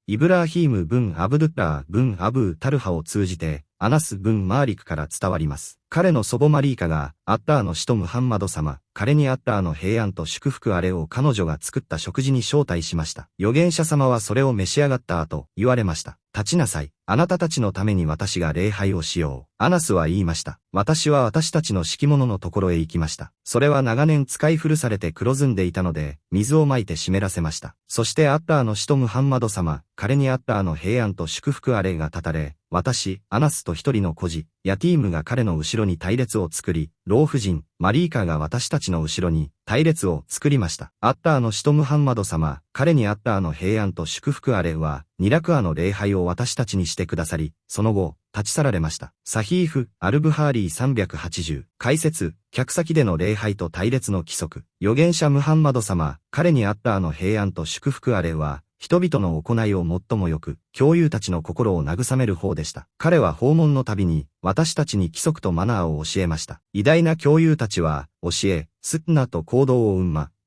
イブラーヒーム・ブン・アブドゥッラー・ブン・アブー・タルハを通じて、アナス・ブン・マーリクから伝わります。彼の祖母マリーカが、アッターの使徒ムハンマド様、彼にアッターの平安と祝福あれを彼女が作った食事に招待しました。預言者様はそれを召し上がった後、言われました。立ちなさい。あなたたちのために私が礼拝をしよう。アナスは言いました。私は私たちの敷物のところへ行きました。それは長年使い古されて黒ずんでいたので、水をまいて湿らせました。そしてアッターの使徒ムハンマド様、彼にアッターの平安と祝福あれが立たれ、私、アナスと一人の孤児、ヤティームが彼の後ろに隊列を作り、老婦人、マリーカが私たちの後ろに隊列を作りました。アッターの使徒ムハンマド様、彼にアッターの平安と祝福あれは、ニラクアの礼拝を私たちにしてくださり、その後、立ち去られました。サヒーフ、アルブハーリー380、解説、客先での礼拝と隊列の規則、預言者ムハンマド様、彼にアッターの平安と祝福あれは、人々の行いを最もよく、教友たちの心を慰める方でした。彼は訪問のたびに、私たちに規則とマナーを教えました。偉大な教友たちは、教え、スッナと行動を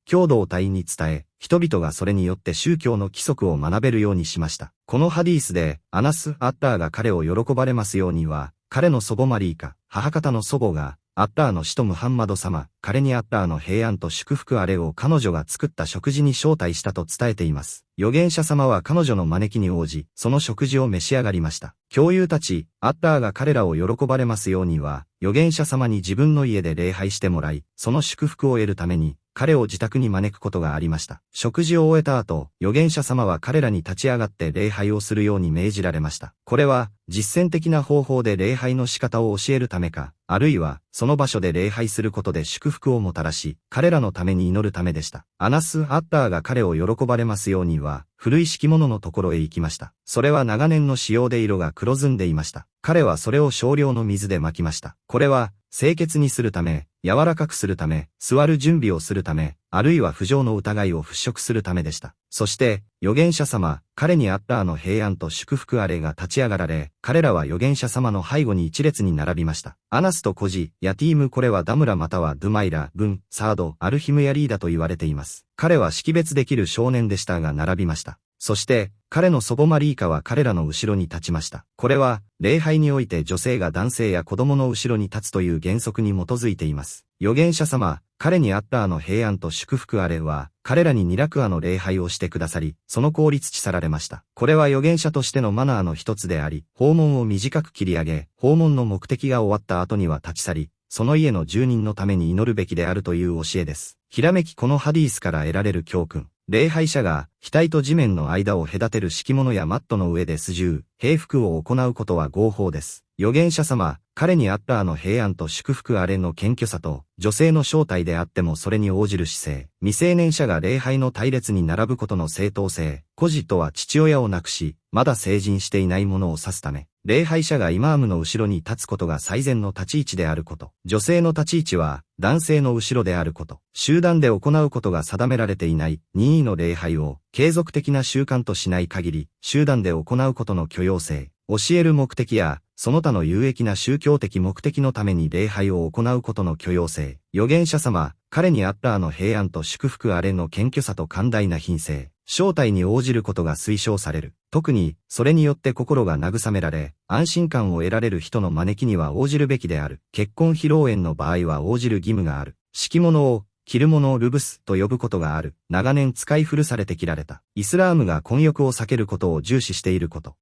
共同体に伝え、人々がそれによって宗教の規則を学べるようにしました。このハディースで、アナス・アッターが彼を喜ばれますようには、彼の祖母マリーカ、母方の祖母が、アッターの使徒ムハンマド様、彼にアッターの平安と祝福あれを彼女が作った食事に招待したと伝えています。預言者様は彼女の招きに応じ、その食事を召し上がりました。教友たち、アッターが彼らを喜ばれますようには、預言者様に自分の家で礼拝してもらい、その祝福を得るために、彼を自宅に招くことがありました。食事を終えた後、預言者様は彼らに立ち上がって礼拝をするように命じられました。これは、実践的な方法で礼拝の仕方を教えるためか、あるいは、その場所で礼拝することで祝福をもたらし、彼らのために祈るためでした。アナス・アッターが彼を喜ばれますようには、古い敷物のところへ行きました。それは長年の使用で色が黒ずんでいました。彼はそれを少量の水で撒きました。これは、清潔にするため、柔らかくするため、座る準備をするため、あるいは不浄の疑いを払拭するためでした。そして、預言者様、彼にアッターの平安と祝福あれが立ち上がられ、彼らは預言者様の背後に一列に並びました。アナスと孤児、ヤティームこれはダムラまたはドゥマイラ、ブン、サード、アルヒムヤリーダと言われています。彼は識別できる少年でしたが並びました。そして、彼の祖母マリーカは彼らの後ろに立ちました。これは、礼拝において女性が男性や子供の後ろに立つという原則に基づいています。預言者様、彼にアッターの平安と祝福あれは、彼らにニラクアの礼拝をしてくださり、その効率地去られました。これは預言者としてのマナーの一つであり、訪問を短く切り上げ、訪問の目的が終わった後には立ち去り、その家の住人のために祈るべきであるという教えです。ひらめきこのハディースから得られる教訓。礼拝者が、額と地面の間を隔てる敷物やマットの上で素従、平服を行うことは合法です。預言者様、彼にアッターの平安と祝福あれの謙虚さと、女性の正体であってもそれに応じる姿勢、未成年者が礼拝の隊列に並ぶことの正当性、孤児とは父親を亡くし、まだ成人していない者を指すため、礼拝者がイマームの後ろに立つことが最善の立ち位置であること、女性の立ち位置は、男性の後ろであること、集団で行うことが定められていない任意の礼拝を継続的な習慣としない限り、集団で行うことの許容性、教える目的や、その他の有益な宗教的目的のために礼拝を行うことの許容性、預言者様、彼にアッターの平安と祝福あれの謙虚さと寛大な品性、招待に応じることが推奨される。特に、それによって心が慰められ、安心感を得られる人の招きには応じるべきである。結婚披露宴の場合は応じる義務がある。敷物を、着るものをルブスと呼ぶことがある。長年使い古されて切られた。イスラームが混浴を避けることを重視していること。